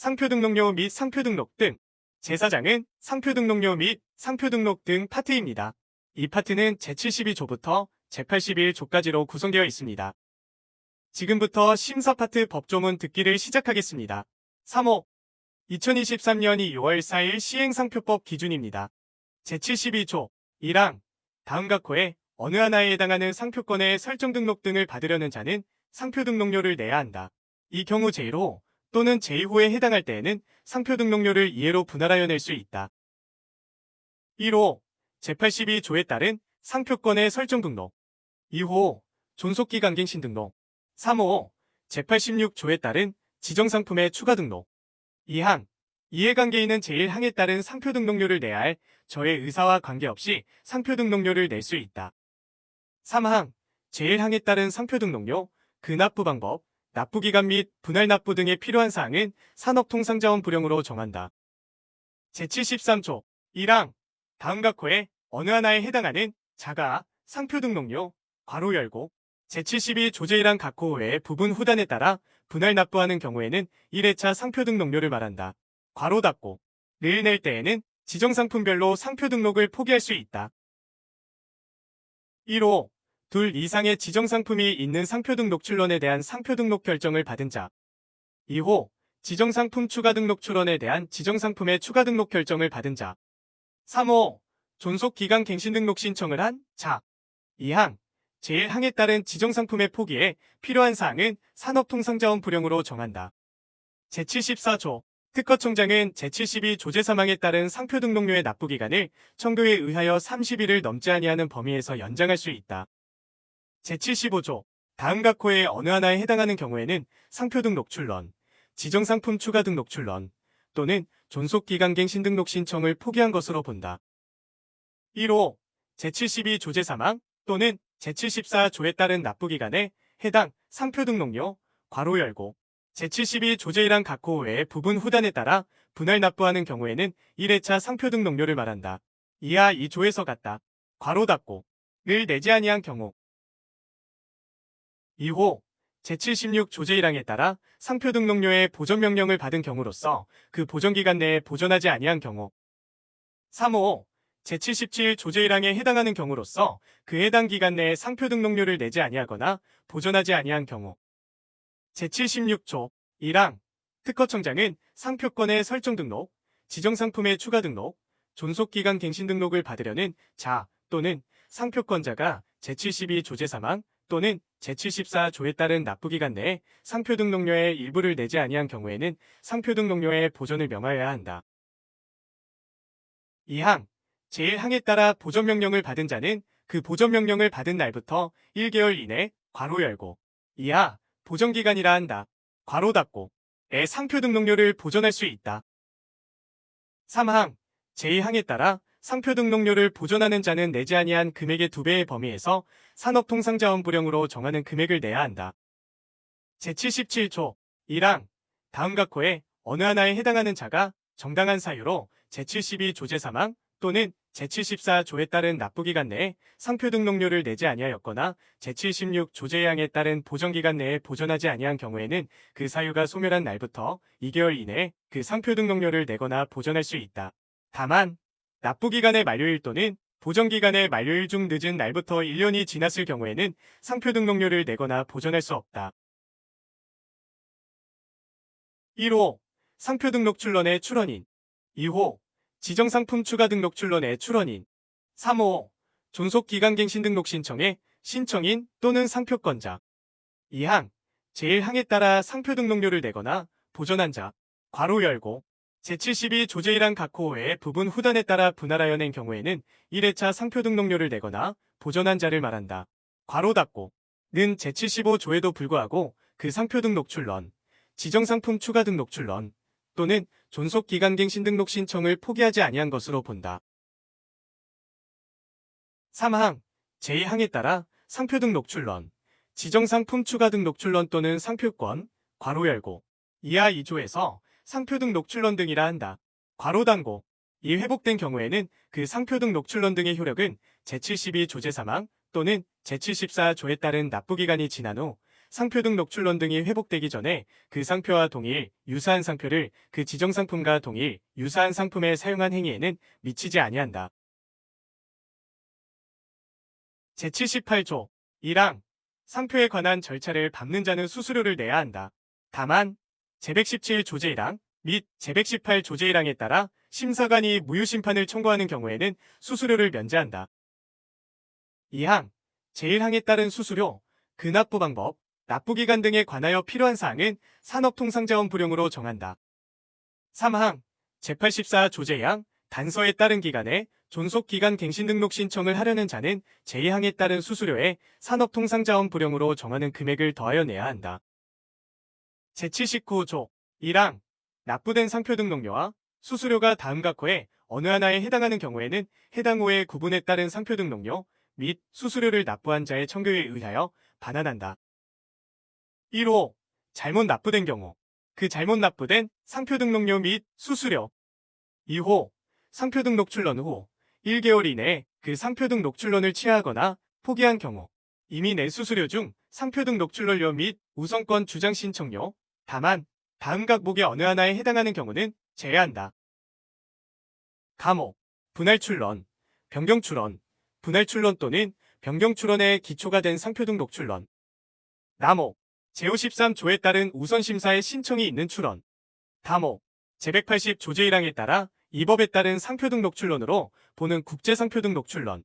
상표 등록료 및 상표 등록 등. 제4장은 상표 등록료 및 상표 등록 등 파트입니다. 이 파트는 제72조부터 제81조까지로 구성되어 있습니다. 지금부터 심사 파트 법조문 듣기를 시작하겠습니다. 3호 2023년 2월 4일 시행상표법 기준입니다. 제72조 1항 다음 각 호에 어느 하나에 해당하는 상표권의 설정 등록 등을 받으려는 자는 상표 등록료를 내야 한다. 이 경우 제1호 또는 제2호에 해당할 때에는 상표 등록료를 이해로 분할하여 낼 수 있다. 1호 제82조에 따른 상표권의 설정 등록 2호 존속기간 갱신 등록 3호 제86조에 따른 지정상품의 추가 등록 2항 이해관계인은 제1항에 따른 상표 등록료를 내야 할 저의 의사와 관계없이 상표 등록료를 낼 수 있다. 3항 제1항에 따른 상표 등록료, 그 납부 방법, 납부기간 및 분할 납부 등에 필요한 사항은 산업통상자원 부령으로 정한다. 제73조 1항 다음 각 호에 어느 하나에 해당하는 자가 상표 등록료 괄호 열고 제72조 제1항 각 호 외의 부분 후단에 따라 분할 납부하는 경우에는 1회차 상표 등록료를 말한다. 괄호 닫고 를 낼 때에는 지정상품별로 상표 등록을 포기할 수 있다. 1호 둘 이상의 지정상품이 있는 상표 등록 출원에 대한 상표 등록 결정을 받은 자 2호 지정상품 추가 등록 출원에 대한 지정상품의 추가 등록 결정을 받은 자 3호 존속기간 갱신 등록 신청을 한 자 2항 제1항에 따른 지정상품의 포기에 필요한 사항은 산업통상자원 부령으로 정한다. 제74조 특허청장은 제72조 제3항에 따른 상표 등록료의 납부기간을 청구에 의하여 30일을 넘지 아니하는 범위에서 연장할 수 있다. 제75조 다음 각 호의 어느 하나에 해당하는 경우에는 상표 등록 출원, 지정상품 추가 등록 출원 또는 존속기간 갱신 등록 신청을 포기한 것으로 본다. 1호 제72조 제3항 또는 제74조에 따른 납부기간에 해당 상표 등록료 괄호 열고 제72조 제1항 각 호 외의 부분 후단에 따라 분할 납부하는 경우에는 1회차 상표 등록료를 말한다. 이하 이 조에서 같다. 괄호 닫고 를 내지 아니한 경우 2호 제76조 제1항에 따라 상표 등록료의 보전명령을 받은 경우로서 그 보전기간 내에 보전하지 아니한 경우 3호 제77조 제1항에 해당하는 경우로서 그 해당 기간 내에 상표 등록료를 내지 아니하거나 보전하지 아니한 경우 제76조 1항 특허청장은 상표권의 설정 등록, 지정상품의 추가 등록, 존속기간 갱신 등록을 받으려는 자 또는 상표권자가 제72조 제3항 또는 제74조에 따른 납부기간 내에 상표 등록료의 일부를 내지 아니한 경우에는 상표 등록료의 보전을 명하여야 한다. 2항 제1항에 따라 보전명령을 받은 자는 그 보전명령을 받은 날부터 1개월 이내 괄호 열고 이하 보전기간이라 한다. 괄호 닫고 의 상표 등록료를 보전할 수 있다. 3항 제2항에 따라 상표 등록료를 보전하는 자는 내지 아니한 금액의 2배의 범위에서 산업통상자원부령으로 정하는 금액을 내야 한다. 제77조 1항 다음 각 호에 어느 하나에 해당하는 자가 정당한 사유로 제72조 제3항 또는 제74조에 따른 납부기간 내에 상표 등록료를 내지 아니하였거나 제76조 제2항에 따른 보전기간 내에 보전하지 아니한 경우에는 그 사유가 소멸한 날부터 2개월 이내에 그 상표 등록료를 내거나 보전할 수 있다. 다만 납부기간의 만료일 또는 보전기간의 만료일 중 늦은 날부터 1년이 지났을 경우에는 상표 등록료를 내거나 보전할 수 없다. 1호 상표 등록 출원의 출원인 2호 지정상품 추가 등록 출원의 출원인 3호 존속기간갱신 등록 신청의 신청인 또는 상표권자 2항 제1항에 따라 상표 등록료를 내거나 보전한 자 괄호 열고 제72조 제1항 각 호 외의 부분 후단에 따라 분할하여 낸 경우에는 1회차 상표 등록료를 내거나 보전한 자를 말한다. 괄호 닫고 는 제75조에도 불구하고 그 상표 등록 출원, 지정상품 추가 등록 출원 또는 존속기간갱신 등록 신청을 포기하지 아니한 것으로 본다. 3항 제2항에 따라 상표 등록 출원, 지정상품 추가 등록 출원 또는 상표권 괄호 열고 이하 2조에서 상표 등록 출원 등이라 한다. 괄호 닫고 이 회복된 경우에는 그 상표 등록 출원 등의 효력은 제72조 제3항 또는 제74조에 따른 납부기간이 지난 후 상표 등록 출론 등이 회복되기 전에 그 상표와 동일, 유사한 상표를 그 지정 상품과 동일, 유사한 상품에 사용한 행위에는 미치지 아니한다. 제78조 1항 상표에 관한 절차를 밟는 자는 수수료를 내야 한다. 다만 제117조제 1항 및 제118조제 1항에 따라 심사관이 무효심판을 청구하는 경우에는 수수료를 면제한다. 2항 제1항에 따른 수수료, 그 납부 방법, 납부기간 등에 관하여 필요한 사항은 산업통상자원부령으로 정한다. 3항 제84조제 2항 단서에 따른 기간에 존속기간 갱신 등록 신청을 하려는 자는 제2항에 따른 수수료에 산업통상자원부령으로 정하는 금액을 더하여 내야 한다. 제79조 1항 납부된 상표 등록료와 수수료가 다음과 호에 어느 하나에 해당하는 경우에는 해당 호의 구분에 따른 상표 등록료 및 수수료를 납부한 자의 청구에 의하여 반환한다. 1호 잘못 납부된 경우 그 잘못 납부된 상표 등록료 및 수수료. 2호 상표 등록 출론 후 1개월 이내에 그 상표 등록 출론을 취하하거나 포기한 경우 이미 낸 수수료 중 상표 등록 출론료 및 우선권 주장 신청료, 다만 다음 각목의 어느 하나에 해당하는 경우는 제외한다. 감호, 분할 출론, 변경 출원, 분할 출론 또는 변경 출원의 기초가 된 상표 등록 출론. 남호, 제53조에 따른 우선심사의 신청이 있는 출원. 담호, 제180조제 1항에 따라 이 법에 따른 상표 등록 출론으로 보는 국제상표 등록 출론.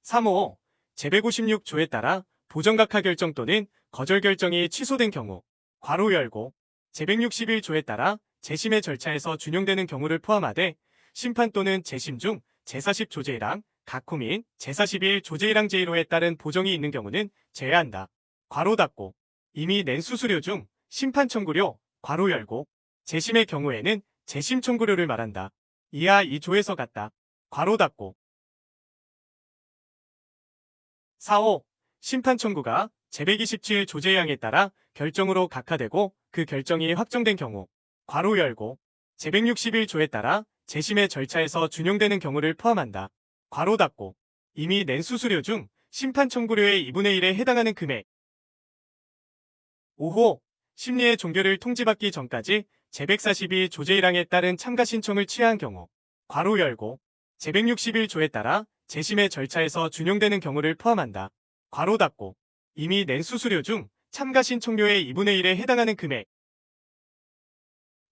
3호, 제156조에 따라 보정각하 결정 또는 거절 결정이 취소된 경우, 괄호 열고, 제161조에 따라 재심의 절차에서 준용되는 경우를 포함하되 심판 또는 재심 중 제40조제 1항, 각호 및 제41조제 1항 제1호에 따른 보정이 있는 경우는 제외한다. 괄호 닫고, 이미 낸 수수료 중 심판 청구료, 괄호 열고, 재심의 경우에는 재심 청구료를 말한다. 이하 이 조에서 같다. 괄호 닫고. 4호. 심판 청구가 제127조제 2항에 따라 결정으로 각하되고 그 결정이 확정된 경우, 괄호 열고, 제161조에 따라 재심의 절차에서 준용되는 경우를 포함한다. 괄호 닫고. 이미 낸 수수료 중 심판 청구료의 2분의 1에 해당하는 금액. 5호. 심리의 종결을 통지받기 전까지 제142조제 1항에 따른 참가 신청을 취하한 경우, 괄호 열고, 제161조에 따라 재심의 절차에서 준용되는 경우를 포함한다. 괄호 닫고. 이미 낸 수수료 중 참가 신청료의 2분의 1에 해당하는 금액.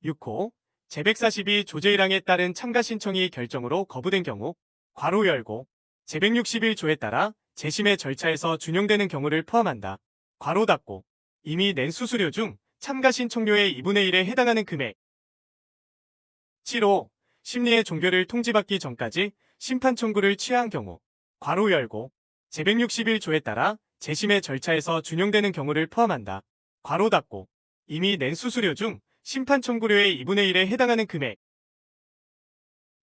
6호. 제142조제 1항에 따른 참가 신청이 결정으로 거부된 경우, 괄호 열고, 제161조에 따라 재심의 절차에서 준용되는 경우를 포함한다. 괄호 닫고. 이미 낸 수수료 중 참가 신청료의 2분의 1에 해당하는 금액. 7호. 심리의 종결을 통지받기 전까지 심판 청구를 취하한 경우, 괄호 열고, 제161조에 따라 재심의 절차에서 준용되는 경우를 포함한다. 괄호 닫고. 이미 낸 수수료 중 심판 청구료의 2분의 1에 해당하는 금액.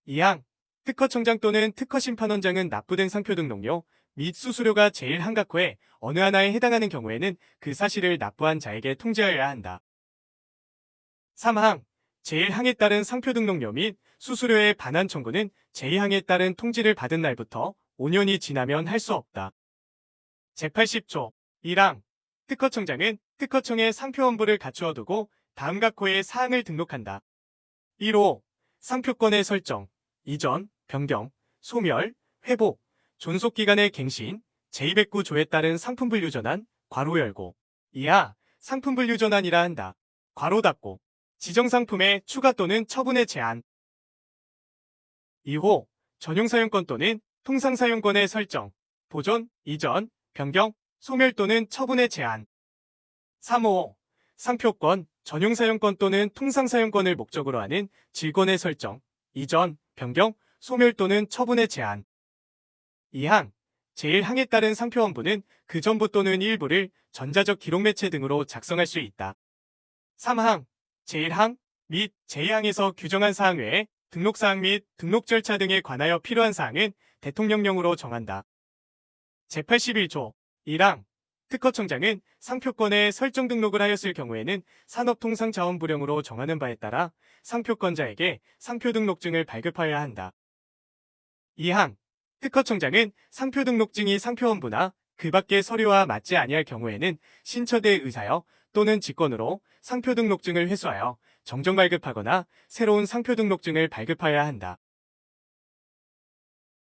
2항. 특허청장 또는 특허심판원장은 납부된 상표 등록료 및 수수료가 제1항각호에 어느 하나에 해당하는 경우에는 그 사실을 납부한 자에게 통지하여야 한다. 3항. 제1항에 따른 상표 등록료 및 수수료의 반환 청구는 제2항에 따른 통지를 받은 날부터 5년이 지나면 할 수 없다. 제80조 1항. 특허청장은 특허청에 상표원부를 갖추어 두고 다음 각호의 사항을 등록한다. 1호. 상표권의 설정, 이전, 변경, 소멸, 회복, 존속기간의 갱신, 제209조에 따른 상품분류 전환, 괄호 열고. 이하 상품분류 전환이라 한다. 괄호 닫고. 지정상품의 추가 또는 처분의 제한. 2호. 전용사용권 또는 통상사용권의 설정, 보존, 이전, 변경, 소멸 또는 처분의 제한. 3호. 상표권, 전용사용권 또는 통상사용권을 목적으로 하는 질권의 설정, 이전, 변경, 소멸 또는 처분의 제한. 2항. 제1항에 따른 상표원부는 그 전부 또는 일부를 전자적 기록매체 등으로 작성할 수 있다. 3항. 제1항 및 제2항에서 규정한 사항 외에 등록사항 및 등록 절차 등에 관하여 필요한 사항은 대통령령으로 정한다. 제81조 1항. 특허청장은 상표권에 설정 등록을 하였을 경우에는 산업통상자원부령으로 정하는 바에 따라 상표권자에게 상표등록증을 발급하여야 한다. 2항. 특허청장은 상표등록증이 상표원부나 그 밖의 서류와 맞지 아니할 경우에는 신처대 의사여 또는 직권으로 상표 등록증을 회수하여 정정 발급하거나 새로운 상표 등록증을 발급하여야 한다.